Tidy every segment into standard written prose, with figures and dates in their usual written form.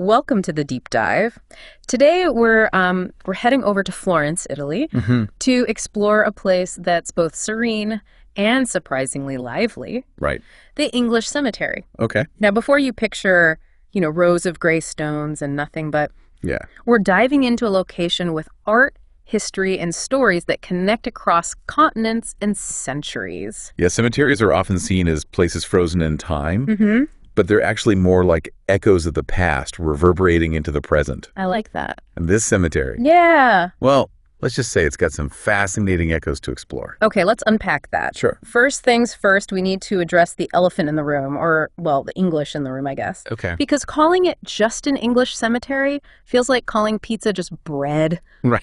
Welcome to the deep dive. Today we're heading over to Florence, Italy, to explore a place that's both serene and surprisingly lively. Right. The English cemetery. Okay. Now, before you picture, rows of gray stones and nothing but, Yeah. we're diving into a location with art, history, and stories that connect across continents and centuries. Yeah, cemeteries are often seen as places frozen in time, Mm-hmm. but they're actually more like echoes of the past reverberating into the present. I like that. And this cemetery, Yeah. well, let's just say it's got some fascinating echoes to explore. Okay, let's unpack that. Sure. First things first, we need to address the elephant in the room, or, well, the English in the room, I guess. Okay. Because calling it just an English cemetery feels like calling pizza just bread. Right.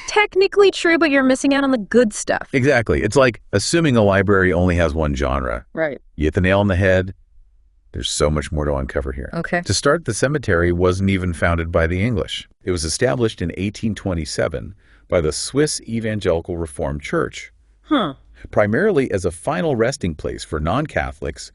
Technically true, but you're missing out on the good stuff. Exactly. It's like assuming a library only has one genre. Right. You hit the nail on the head. There's so much more to uncover here. Okay. To start, the cemetery wasn't even founded by the English. It was established in 1827 by the Swiss Evangelical Reformed Church, primarily as a final resting place for non-Catholics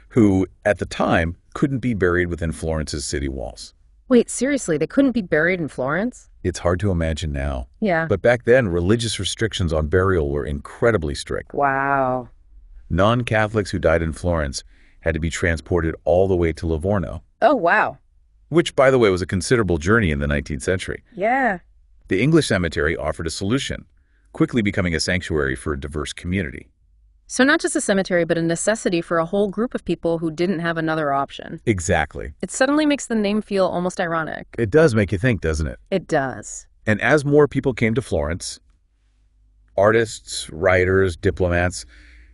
who, at the time, couldn't be buried within Florence's city walls. Wait, seriously, they couldn't be buried in Florence? It's hard to imagine now. Yeah. But back then, religious restrictions on burial were incredibly strict. Wow. Non-Catholics who died in Florence had to be transported all the way to Livorno, Oh, wow. which, by the way, was a considerable journey in the 19th century. Yeah. The English cemetery offered a solution, quickly becoming a sanctuary for a diverse community. So not just a cemetery, but a necessity for a whole group of people who didn't have another option. Exactly. It suddenly makes the name feel almost ironic. It does make you think, doesn't it? It does. And as more people came to Florence, artists, writers, diplomats,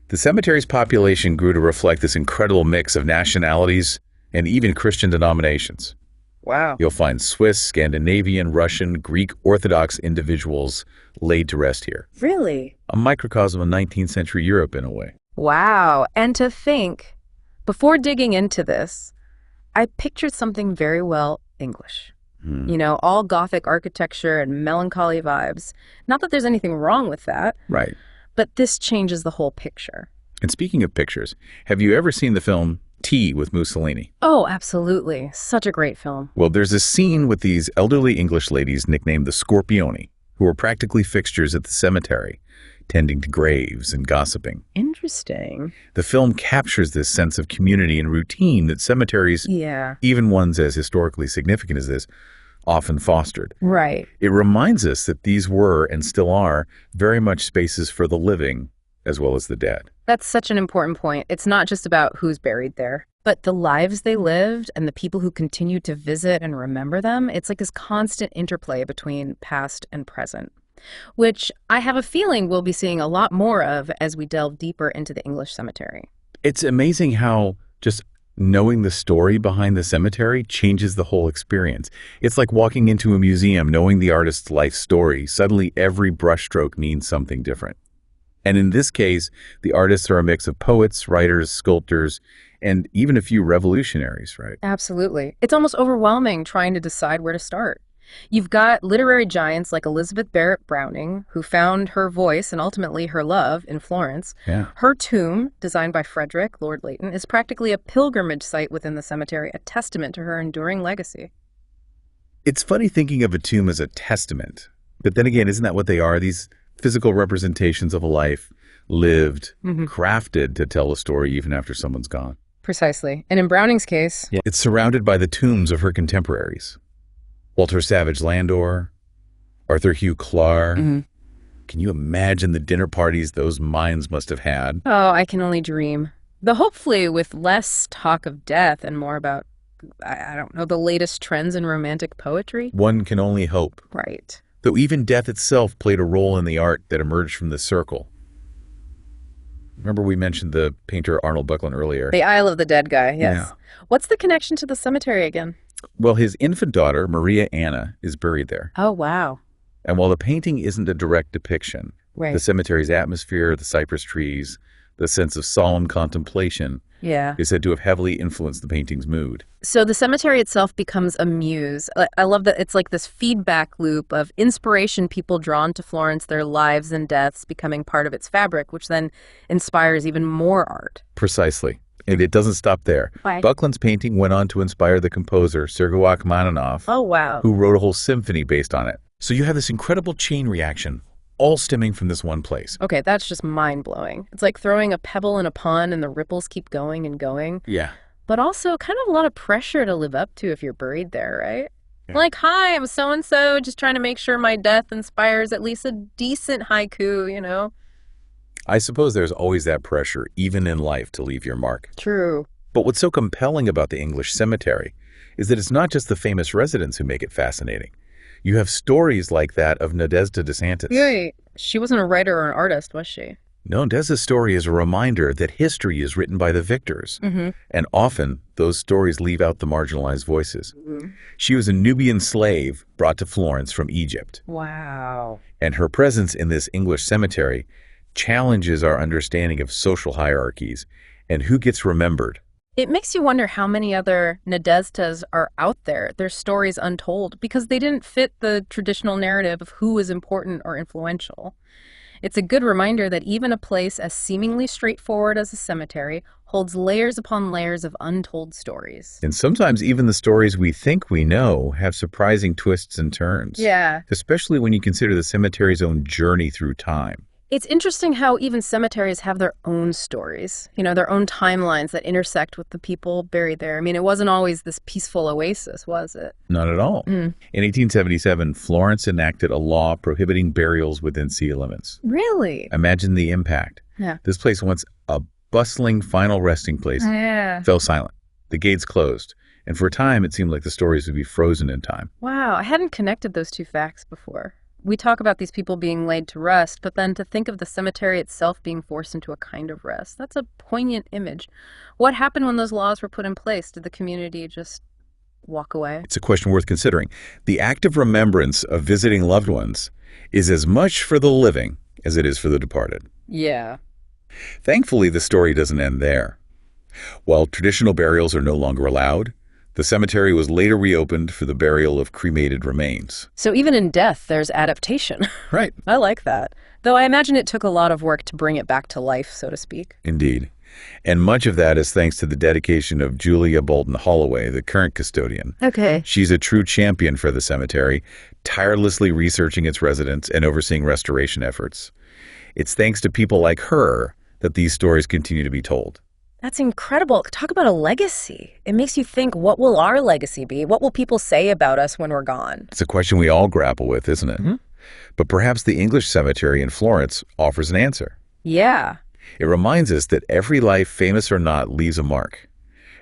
the cemetery's population grew to reflect this incredible mix of nationalities and even Christian denominations. Wow. You'll find Swiss, Scandinavian, Russian, Greek Orthodox individuals laid to rest here. Really? A microcosm of 19th century Europe in a way. Wow. And to think, before digging into this, I pictured something very well English. All Gothic architecture and melancholy vibes. Not that there's anything wrong with that, Right. but this changes the whole picture. And speaking of pictures, have you ever seen the film Tea with Mussolini? Oh, absolutely. Such a great film. Well, there's a scene with these elderly English ladies nicknamed the Scorpioni, who are practically fixtures at the cemetery, tending to graves and gossiping. Interesting. The film captures this sense of community and routine that cemeteries, Yeah. even ones as historically significant as this, often fostered. Right. It reminds us that these were, and still are, very much spaces for the living as well as the dead. That's such an important point. It's not just about who's buried there, but the lives they lived and the people who continue to visit and remember them. It's like this constant interplay between past and present, which I have a feeling we'll be seeing a lot more of as we delve deeper into the English cemetery. It's amazing how just knowing the story behind the cemetery changes the whole experience. It's like walking into a museum, knowing the artist's life story. Suddenly, every brushstroke means something different. And in this case, the artists are a mix of poets, writers, sculptors, and even a few revolutionaries, right? Absolutely. It's almost overwhelming trying to decide where to start. You've got literary giants like Elizabeth Barrett Browning, who found her voice and ultimately her love in Florence. Yeah. Her tomb, designed by Frederick, Lord Leighton, is practically a pilgrimage site within the cemetery, a testament to her enduring legacy. It's funny thinking of a tomb as a testament, but then again, isn't that what they are? These physical representations of a life lived, crafted to tell a story even after someone's gone. Precisely. And in Browning's case, It's surrounded by the tombs of her contemporaries. Walter Savage Landor, Arthur Hugh Clarke. Can you imagine the dinner parties those minds must have had? oh, I can only dream. Though hopefully with less talk of death and more about, I don't know, the latest trends in romantic poetry. One can only hope. Right. Though even death itself played a role in the art that emerged from this circle. Remember we mentioned the painter Arnold Buckland earlier? The Isle of the Dead guy, yes. Yeah. What's the connection to the cemetery again? Well, his infant daughter, Maria Anna, is buried there. Oh, wow. And while the painting isn't a direct depiction, Right. the cemetery's atmosphere, the cypress trees, the sense of solemn contemplation Yeah. is said to have heavily influenced the painting's mood. So the cemetery itself becomes a muse. I love that it's like this feedback loop of inspiration, people drawn to Florence, their lives and deaths becoming part of its fabric, which then inspires even more art. Precisely. And it doesn't stop there. Why? Buckland's painting went on to inspire the composer Sergei Rachmaninoff, Oh, wow. who wrote a whole symphony based on it. So you have this incredible chain reaction, all stemming from this one place. Okay, that's just mind-blowing. It's like throwing a pebble in a pond and the ripples keep going and going. Yeah. But also kind of a lot of pressure to live up to if you're buried there, right? Yeah. Like, hi, I'm so-and-so, just trying to make sure my death inspires at least a decent haiku, you know? I suppose there's always that pressure, even in life, to leave your mark. True. But what's so compelling about the English cemetery is that it's not just the famous residents who make it fascinating. You have stories like that of Nadezhda DeSantis. Right. She wasn't a writer or an artist, was she? No, Nadezhda's story is a reminder that history is written by the victors. Mm-hmm. And often, those stories leave out the marginalized voices. Mm-hmm. She was a Nubian slave brought to Florence from Egypt. Wow. And her presence in this English cemetery challenges our understanding of social hierarchies and who gets remembered. It makes you wonder how many other Nadezhdas are out there, their stories untold, because they didn't fit the traditional narrative of who was important or influential. It's a good reminder that even a place as seemingly straightforward as a cemetery holds layers upon layers of untold stories. And sometimes even the stories we think we know have surprising twists and turns. Yeah. Especially when you consider the cemetery's own journey through time. It's interesting how even cemeteries have their own stories, you know, their own timelines that intersect with the people buried there. I mean, it wasn't always this peaceful oasis, was it? Not at all. In 1877, Florence enacted a law prohibiting burials within city limits. Really? Imagine the impact. Yeah. This place, once a bustling final resting place, Yeah. fell silent. The gates closed. And for a time, it seemed like the stories would be frozen in time. Wow, I hadn't connected those two facts before. We talk about these people being laid to rest, but then to think of the cemetery itself being forced into a kind of rest, that's a poignant image. What happened when those laws were put in place? Did the community just walk away? It's a question worth considering. The act of remembrance of visiting loved ones is as much for the living as it is for the departed. Yeah. Thankfully, the story doesn't end there. While traditional burials are no longer allowed, the cemetery was later reopened for the burial of cremated remains. So even in death, there's adaptation. Right. I like that. Though I imagine it took a lot of work to bring it back to life, so to speak. Indeed. And much of that is thanks to the dedication of Julia Bolton Holloway, the current custodian. Okay. She's a true champion for the cemetery, tirelessly researching its residents and overseeing restoration efforts. It's thanks to people like her that these stories continue to be told. That's incredible. Talk about a legacy. It makes you think, what will our legacy be? What will people say about us when we're gone? It's a question we all grapple with, isn't it? Mm-hmm. But perhaps the English cemetery in Florence offers an answer. Yeah. It reminds us that every life, famous or not, leaves a mark.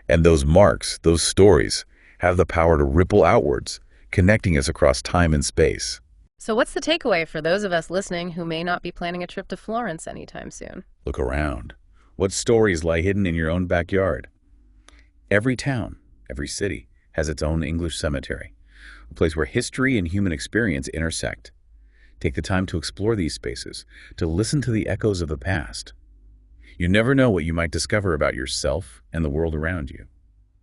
And those marks, those stories, have the power to ripple outwards, connecting us across time and space. So what's the takeaway for those of us listening who may not be planning a trip to Florence anytime soon? Look around. What stories lie hidden in your own backyard? Every town, every city, has its own English cemetery, a place where history and human experience intersect. Take the time to explore these spaces, to listen to the echoes of the past. You never know what you might discover about yourself and the world around you.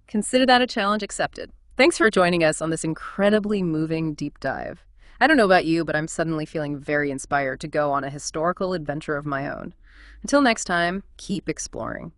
Consider that a challenge accepted. Thanks for joining us on this incredibly moving deep dive. I don't know about you, but I'm suddenly feeling very inspired to go on a historical adventure of my own. Until next time, keep exploring.